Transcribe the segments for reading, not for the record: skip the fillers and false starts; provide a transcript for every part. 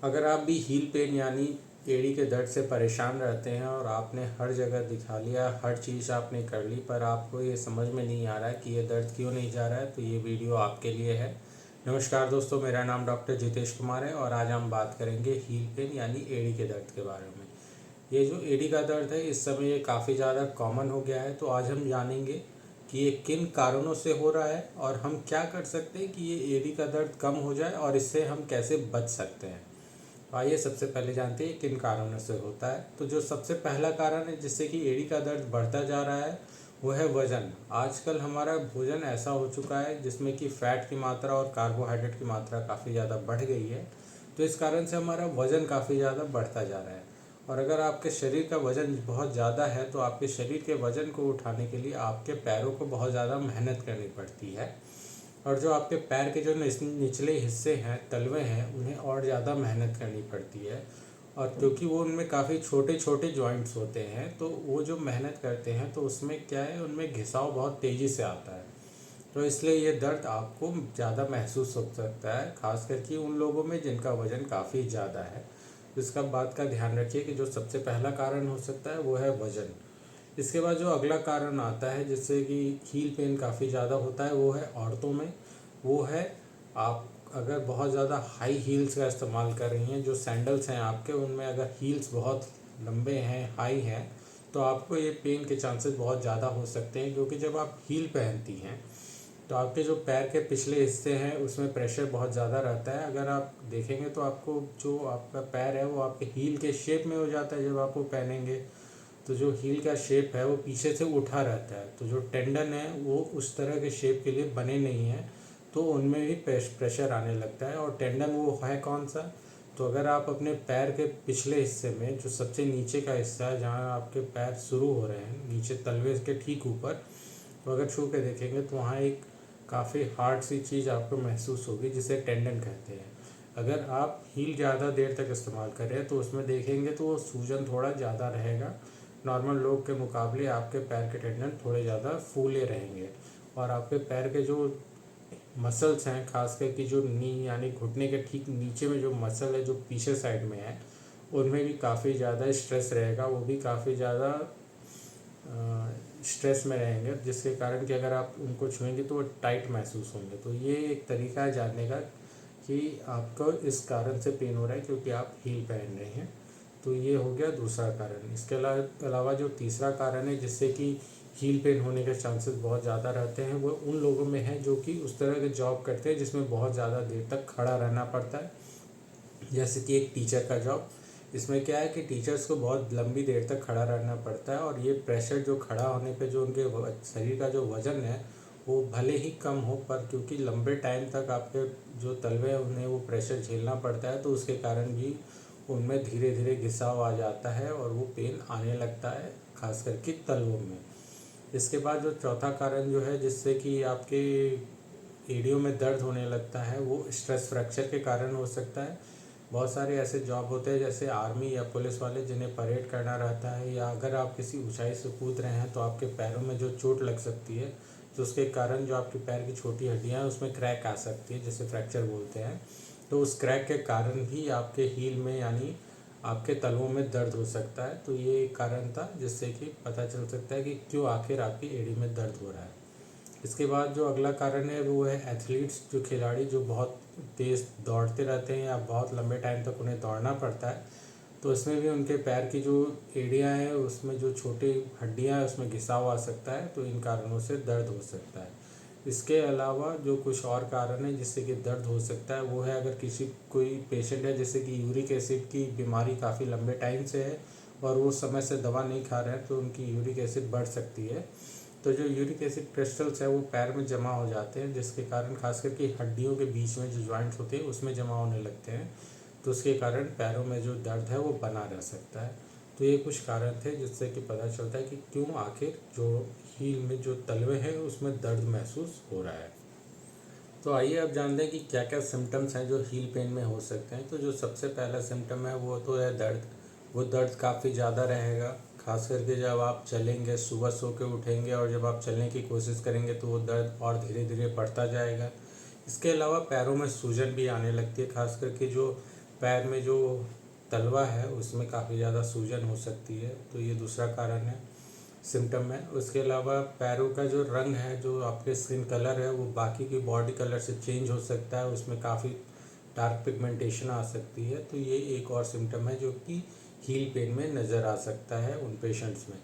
अगर आप भी हील पेन यानी एड़ी के दर्द से परेशान रहते हैं और आपने हर जगह दिखा लिया, हर चीज़ आपने कर ली, पर आपको ये समझ में नहीं आ रहा है कि ये दर्द क्यों नहीं जा रहा है, तो ये वीडियो आपके लिए है। नमस्कार दोस्तों, मेरा नाम डॉक्टर जितेश कुमार है और आज हम बात करेंगे हील पेन यानी एड़ी के दर्द के बारे में। ये जो एड़ी का दर्द है इस समय ये काफ़ी ज़्यादा कॉमन हो गया है, तो आज हम जानेंगे कि ये किन कारणों से हो रहा है और हम क्या कर सकते हैं कि ये एड़ी का दर्द कम हो जाए और इससे हम कैसे बच सकते हैं। आइए सबसे पहले जानते हैं किन कारणों से होता है। तो जो सबसे पहला कारण है जिससे कि एड़ी का दर्द बढ़ता जा रहा है वो है वज़न। आजकल हमारा भोजन ऐसा हो चुका है जिसमें कि फ़ैट की मात्रा और कार्बोहाइड्रेट की मात्रा काफ़ी ज़्यादा बढ़ गई है, तो इस कारण से हमारा वज़न काफ़ी ज़्यादा बढ़ता जा रहा है। और अगर आपके शरीर का वज़न बहुत ज़्यादा है तो आपके शरीर के वज़न को उठाने के लिए आपके पैरों को बहुत ज़्यादा मेहनत करनी पड़ती है, और जो आपके पैर के जो निचले हिस्से हैं, तलवे हैं, उन्हें और ज़्यादा मेहनत करनी पड़ती है। और क्योंकि वो उनमें काफ़ी छोटे छोटे जॉइंट्स होते हैं, तो वो जो मेहनत करते हैं तो उसमें क्या है, उनमें घिसाव बहुत तेज़ी से आता है, तो इसलिए ये दर्द आपको ज़्यादा महसूस हो सकता है, खास करके उन लोगों में जिनका वज़न काफ़ी ज़्यादा है। तो इसका बात का ध्यान रखिए कि जो सबसे पहला कारण हो सकता है वो है वज़न। इसके बाद जो अगला कारण आता है जिससे कि हील पेन काफ़ी ज़्यादा होता है वो है औरतों में। वो है, आप अगर बहुत ज़्यादा हाई हील्स का इस्तेमाल कर रही हैं, जो सैंडल्स हैं आपके उनमें अगर हील्स बहुत लंबे हैं, हाई हैं, तो आपको ये पेन के चांसेस बहुत ज़्यादा हो सकते हैं, क्योंकि जब आप हील पहनती हैं तो आपके जो पैर के पिछले हिस्से हैं उसमें प्रेशर बहुत ज़्यादा रहता है। अगर आप देखेंगे तो आपको जो आपका पैर है वो आपके हील के शेप में हो जाता है जब आप वो पहनेंगे, तो जो हील का शेप है वो पीछे से उठा रहता है, तो जो टेंडन है वो उस तरह के शेप के लिए बने नहीं हैं, तो उनमें भी प्रेशर आने लगता है। और टेंडन वो है कौन सा, तो अगर आप अपने पैर के पिछले हिस्से में जो सबसे नीचे का हिस्सा है, जहाँ आपके पैर शुरू हो रहे हैं, नीचे तलवे के ठीक ऊपर, तो अगर छू के देखेंगे तो वहाँ एक काफ़ी हार्ड सी चीज़ आपको महसूस होगी जिसे टेंडन कहते हैं। अगर आप हील ज़्यादा देर तक इस्तेमाल कर रहे हैं तो उसमें देखेंगे तो वो सूजन थोड़ा ज़्यादा रहेगा, नॉर्मल लोग के मुकाबले आपके पैर के टेंडन थोड़े ज़्यादा फूले रहेंगे, और आपके पैर के जो मसल्स हैं, खासकर कि जो नी यानी घुटने के ठीक नीचे में जो मसल है जो पीछे साइड में है, उनमें भी काफ़ी ज़्यादा स्ट्रेस रहेगा, वो भी काफ़ी ज़्यादा स्ट्रेस में रहेंगे, जिसके कारण कि अगर आप उनको छुएंगे तो वो टाइट महसूस होंगे। तो ये एक तरीका है जानने का कि आपको इस कारण से पेन हो रहा है क्योंकि आप हील पहन रहे हैं। तो ये हो गया दूसरा कारण। इसके अलावा जो तीसरा कारण है जिससे कि हील पेन होने के चांसेस बहुत ज़्यादा रहते हैं, वो उन लोगों में है जो कि उस तरह के जॉब करते हैं जिसमें बहुत ज़्यादा देर तक खड़ा रहना पड़ता है, जैसे कि एक टीचर का जॉब। इसमें क्या है कि टीचर्स को बहुत लंबी देर तक खड़ा रहना पड़ता है, और ये प्रेशर जो खड़ा होने पे जो उनके शरीर का जो वज़न है वो भले ही कम हो, पर क्योंकि लंबे टाइम तक आपके जो तलवे हैं उन्हें वो प्रेशर झेलना पड़ता है, तो उसके कारण भी उनमें धीरे धीरे घिसाव आ जाता है और वो पेन आने लगता है, खास करके तलवों में। इसके बाद जो चौथा कारण जो है जिससे कि आपके एड़ियों में दर्द होने लगता है, वो स्ट्रेस फ्रैक्चर के कारण हो सकता है। बहुत सारे ऐसे जॉब होते हैं जैसे आर्मी या पुलिस वाले, जिन्हें परेड करना रहता है, या अगर आप किसी ऊंचाई से कूद रहे हैं तो आपके पैरों में जो चोट लग सकती है, तो उसके कारण जो आपके पैर की छोटी हड्डियां हैं उसमें क्रैक आ सकती है, जिसे फ्रैक्चर बोलते हैं। तो उस क्रैक के कारण भी आपके हील में यानी आपके तलवों में दर्द हो सकता है। तो ये एक कारण था जिससे कि पता चल सकता है कि क्यों आखिर आपकी एड़ी में दर्द हो रहा है। इसके बाद जो अगला कारण है वो है एथलीट्स, जो खिलाड़ी जो बहुत तेज़ दौड़ते रहते हैं या बहुत लंबे टाइम तक उन्हें दौड़ना पड़ता है, तो इसमें भी उनके पैर की जो एड़ियाँ हैं उसमें जो छोटी हड्डियाँ हैं उसमें घिसाव आ सकता है, तो इन कारणों से दर्द हो सकता है। इसके अलावा जो कुछ और कारण है जिससे कि दर्द हो सकता है वो है, अगर कोई पेशेंट है जैसे कि यूरिक एसिड की बीमारी काफ़ी लंबे टाइम से है और वो समय से दवा नहीं खा रहे हैं, तो उनकी यूरिक एसिड बढ़ सकती है। तो जो यूरिक एसिड क्रिस्टल्स है वो पैर में जमा हो जाते हैं, जिसके कारण खास करके हड्डियों के बीच में जो जॉइंट्स होते हैं उसमें जमा होने लगते हैं, तो उसके कारण पैरों में जो दर्द है वो बना रह सकता है। तो ये कुछ कारण थे जिससे कि पता चलता है कि क्यों आखिर जो हील में जो तलवे हैं उसमें दर्द महसूस हो रहा है। तो आइए अब जानते हैं कि क्या क्या सिम्टम्स हैं जो हील पेन में हो सकते हैं। तो जो सबसे पहला सिम्टम है वो तो है दर्द। वो दर्द काफ़ी ज़्यादा रहेगा, खास करके जब आप चलेंगे, सुबह सो के उठेंगे और जब आप चलने की कोशिश करेंगे तो वो दर्द और धीरे धीरे बढ़ता जाएगा। इसके अलावा पैरों में सूजन भी आने लगती है, खास करके जो पैर में जो तलवा है उसमें काफ़ी ज़्यादा सूजन हो सकती है, तो ये दूसरा कारण है, सिम्टम है। उसके अलावा पैरों का जो रंग है, जो आपके स्किन कलर है, वो बाकी की बॉडी कलर से चेंज हो सकता है, उसमें काफ़ी डार्क पिगमेंटेशन आ सकती है। तो ये एक और सिम्टम है जो कि हील पेन में नज़र आ सकता है उन पेशेंट्स में।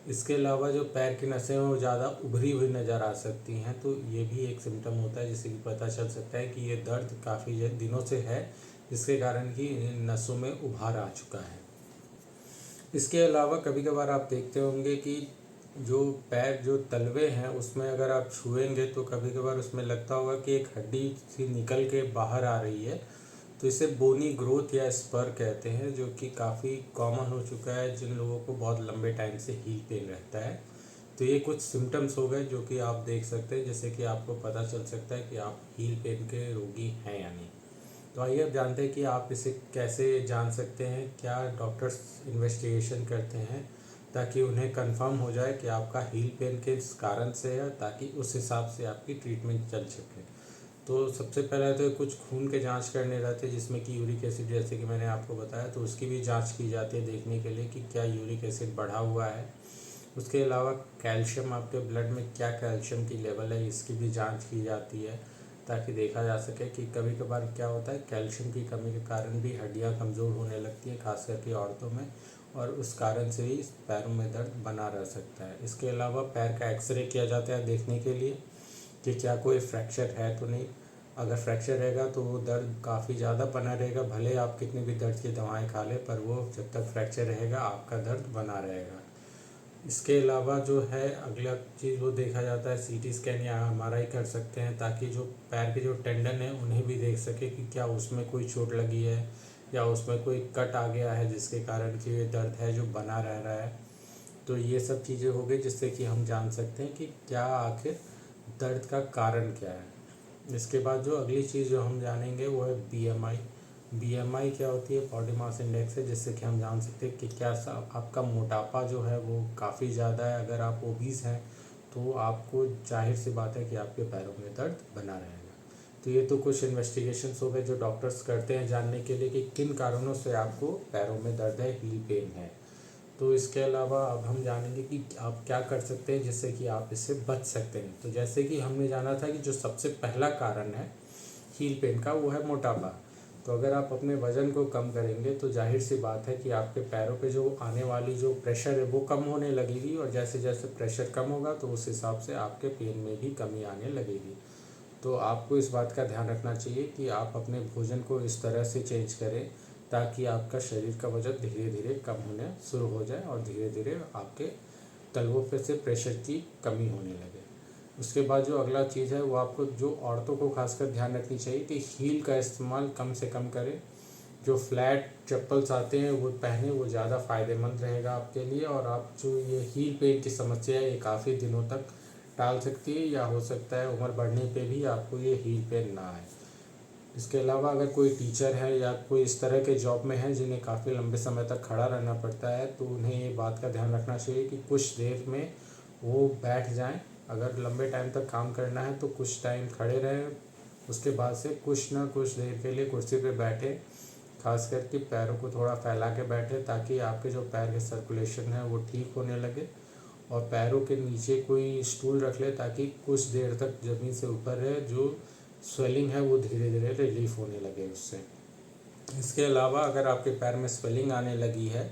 इसके अलावा जो पैर की नसें हैं वो ज़्यादा उभरी हुई नज़र आ सकती हैं, तो ये भी एक सिम्टम होता है जिससे कि पता चल सकता है कि ये दर्द काफ़ी दिनों से है, जिसके कारण कि इन नसों में उभार आ चुका है। इसके अलावा कभी कभार आप देखते होंगे कि जो पैर जो तलवे हैं उसमें अगर आप छुएंगे तो कभी कभार उसमें लगता होगा कि एक हड्डी सी निकल के बाहर आ रही है, तो इसे बोनी ग्रोथ या स्पर कहते हैं, जो कि काफ़ी कॉमन हो चुका है जिन लोगों को बहुत लंबे टाइम से हील पेन रहता है। तो ये कुछ सिम्टम्स हो गए जो कि आप देख सकते हैं, जैसे कि आपको पता चल सकता है कि आप हील पेन के रोगी हैं या नहीं। तो आइए अब जानते हैं कि आप इसे कैसे जान सकते हैं, क्या डॉक्टर्स इन्वेस्टिगेशन करते हैं ताकि उन्हें कंफर्म हो जाए कि आपका हील पेन किस कारण से है, ताकि उस हिसाब से आपकी ट्रीटमेंट चल सके। तो सबसे पहले तो कुछ खून के जांच करने रहते हैं, जिसमें कि यूरिक एसिड, जैसे कि मैंने आपको बताया, तो उसकी भी जांच की जाती है देखने के लिए कि क्या यूरिक एसिड बढ़ा हुआ है। उसके अलावा कैल्शियम, आपके ब्लड में क्या कैल्शियम की लेवल है, इसकी भी जांच की जाती है ताकि देखा जा सके कि कभी कभार क्या होता है, कैल्शियम की कमी के कारण भी हड्डियां कमज़ोर होने लगती हैं, खास करके औरतों में, और उस कारण से ही पैरों में दर्द बना रह सकता है। इसके अलावा पैर का एक्सरे किया जाता है देखने के लिए कि क्या कोई फ्रैक्चर है तो नहीं। अगर फ्रैक्चर रहेगा तो वो दर्द काफ़ी ज़्यादा बना रहेगा, भले आप कितनी भी दर्द की दवाएं खा लें, पर वो जब तक फ्रैक्चर रहेगा आपका दर्द बना रहेगा। इसके अलावा जो है अगला चीज़ वो देखा जाता है, सीटी स्कैन या एमआरआई कर सकते हैं, ताकि जो पैर के जो टेंडन है उन्हें भी देख सके कि क्या उसमें कोई चोट लगी है या उसमें कोई कट आ गया है जिसके कारण कि ये दर्द है जो बना रह रहा है। तो ये सब चीज़ें हो गई जिससे कि हम जान सकते हैं कि क्या आखिर दर्द का कारण क्या है। इसके बाद जो अगली चीज़ जो हम जानेंगे वो है बीएमआई। बीएमआई क्या होती है, बॉडी मास इंडेक्स है, जिससे कि हम जान सकते हैं कि क्या आपका मोटापा जो है वो काफ़ी ज़्यादा है। अगर आप ओबीस हैं तो आपको जाहिर सी बात है कि आपके पैरों में दर्द बना रहेगा। तो ये तो कुछ इन्वेस्टिगेशंस हो गए जो डॉक्टर्स करते हैं जानने के लिए कि किन कारणों से आपको पैरों में दर्द है, हील पेन है। तो इसके अलावा अब हम जानेंगे कि आप क्या कर सकते हैं जिससे कि आप इससे बच सकते हैं। तो जैसे कि हमने जाना था कि जो सबसे पहला कारण है हील पेन का वो है मोटापा। तो अगर आप अपने वज़न को कम करेंगे तो जाहिर सी बात है कि आपके पैरों पे जो आने वाली जो प्रेशर है वो कम होने लगेगी, और जैसे जैसे प्रेशर कम होगा तो उस हिसाब से आपके पेन में भी कमी आने लगेगी। तो आपको इस बात का ध्यान रखना चाहिए कि आप अपने भोजन को इस तरह से चेंज करें ताकि आपका शरीर का वजन धीरे धीरे कम होने शुरू हो जाए और धीरे धीरे आपके तलवों पे से प्रेशर की कमी होने लगे। उसके बाद जो अगला चीज़ है वो आपको, जो औरतों को खासकर ध्यान रखनी चाहिए कि हील का इस्तेमाल कम से कम करें। जो फ्लैट चप्पल्स आते हैं वो पहने, वो ज़्यादा फ़ायदेमंद रहेगा आपके लिए, और आप जो ये हील पेन की समस्या है ये काफ़ी दिनों तक टाल सकती है, या हो सकता है उम्र बढ़ने पे भी आपको ये हील पेन ना आए। इसके अलावा अगर कोई टीचर है या कोई इस तरह के जॉब में है जिन्हें काफ़ी लंबे समय तक खड़ा रहना पड़ता है, तो उन्हें ये बात का ध्यान रखना चाहिए कि कुछ देर में वो बैठ जाएं। अगर लंबे टाइम तक काम करना है तो कुछ टाइम खड़े रहें, उसके बाद से कुछ ना कुछ देर के लिए कुर्सी पे बैठें, खास करके पैरों को थोड़ा फैला के बैठे ताकि आपके जो पैर के सर्कुलेशन है वो ठीक होने लगे, और पैरों के नीचे कोई स्टूल रख ले ताकि कुछ देर तक ज़मीन से ऊपर रहे, जो स्वेलिंग है वो धीरे धीरे रिलीफ होने लगे उससे। इसके अलावा अगर आपके पैर में स्वेलिंग आने लगी है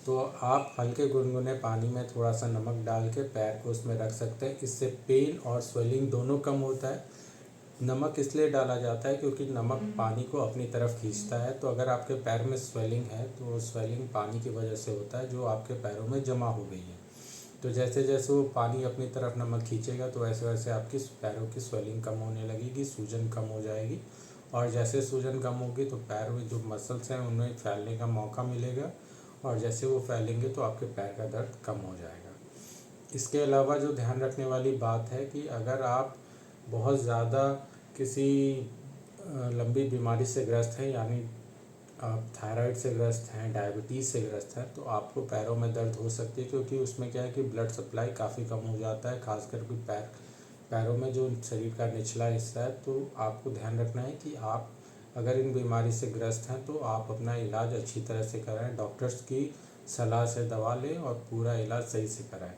तो आप हल्के गुनगुने पानी में थोड़ा सा नमक डाल के पैर को उसमें रख सकते हैं, इससे पेन और स्वेलिंग दोनों कम होता है। नमक इसलिए डाला जाता है क्योंकि नमक पानी को अपनी तरफ खींचता है, तो अगर आपके पैर में स्वेलिंग है तो स्वेलिंग पानी की वजह से होता है जो आपके पैरों में जमा हो गई है। तो जैसे जैसे वो पानी अपनी तरफ नमक खींचेगा तो वैसे वैसे आपकी पैरों की स्वेलिंग कम होने लगेगी, सूजन कम हो जाएगी, और जैसे सूजन कम होगी तो पैर में जो मसल्स हैं उनमें फैलने का मौका मिलेगा, और जैसे वो फैलेंगे तो आपके पैर का दर्द कम हो जाएगा। इसके अलावा जो ध्यान रखने वाली बात है कि अगर आप बहुत ज़्यादा किसी लंबी बीमारी से ग्रस्त हैं, यानी आप थायराइड से ग्रस्त हैं, डायबिटीज़ से ग्रस्त हैं, तो आपको पैरों में दर्द हो सकती है, क्योंकि उसमें क्या है कि ब्लड सप्लाई काफ़ी कम हो जाता है, खास करके पैरों में जो शरीर का निचला हिस्सा है। तो आपको ध्यान रखना है कि आप अगर इन बीमारी से ग्रस्त हैं तो आप अपना इलाज अच्छी तरह से कराएं, डॉक्टर्स की सलाह से दवा लें और पूरा इलाज सही से कराएं।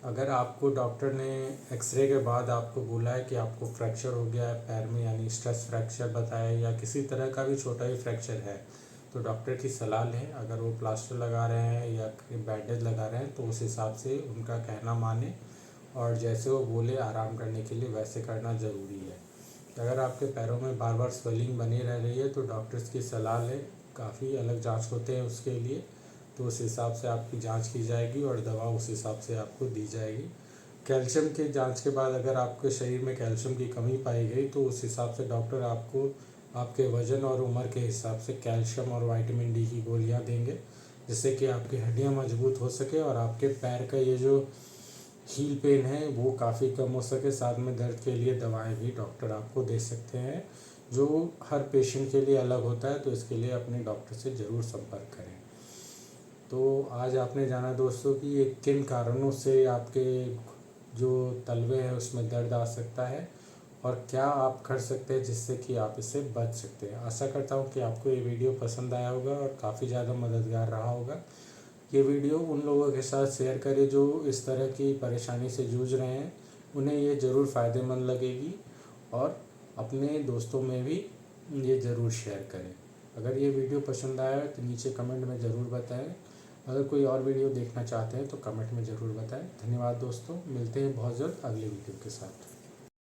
अगर आपको डॉक्टर ने एक्सरे के बाद आपको बोला है कि आपको फ्रैक्चर हो गया है पैर में, यानी स्ट्रेस फ्रैक्चर बताया, या किसी तरह का भी छोटा ही फ्रैक्चर है, तो डॉक्टर की सलाह लें। अगर वो प्लास्टर लगा रहे हैं या बैंडेज लगा रहे हैं तो उस हिसाब से उनका कहना माने और जैसे वो बोले आराम करने के लिए वैसे करना ज़रूरी है। अगर आपके पैरों में बार बार स्वेलिंग बनी रह रही है तो डॉक्टर्स की सलाह लें। काफ़ी अलग जांच होते हैं उसके लिए, तो उस हिसाब से आपकी जांच की जाएगी और दवा उस हिसाब से आपको दी जाएगी। कैल्शियम की जांच के बाद अगर आपके शरीर में कैल्शियम की कमी पाई गई तो उस हिसाब से डॉक्टर आपको आपके वज़न और उम्र के हिसाब से कैल्शियम और विटामिन डी की गोलियां देंगे, जिससे कि आपकी हड्डियां मजबूत हो सके और आपके पैर का ये जो हील पेन है वो काफ़ी कम हो सके। साथ में दर्द के लिए दवाएं भी डॉक्टर आपको दे सकते हैं, जो हर पेशेंट के लिए अलग होता है, तो इसके लिए अपने डॉक्टर से ज़रूर संपर्क करें। तो आज आपने जाना दोस्तों कि ये किन कारणों से आपके जो तलवे हैं उसमें दर्द आ सकता है और क्या आप कर सकते हैं जिससे कि आप इससे बच सकते हैं। आशा करता हूँ कि आपको ये वीडियो पसंद आया होगा और काफ़ी ज़्यादा मददगार रहा होगा। ये वीडियो उन लोगों के साथ शेयर करें जो इस तरह की परेशानी से जूझ रहे हैं, उन्हें ये ज़रूर फ़ायदेमंद लगेगी, और अपने दोस्तों में भी ये ज़रूर शेयर करें। अगर ये वीडियो पसंद आया तो नीचे कमेंट में ज़रूर बताएं। अगर कोई और वीडियो देखना चाहते हैं तो कमेंट में ज़रूर बताएं। धन्यवाद दोस्तों, मिलते हैं बहुत जल्द अगले वीडियो के साथ।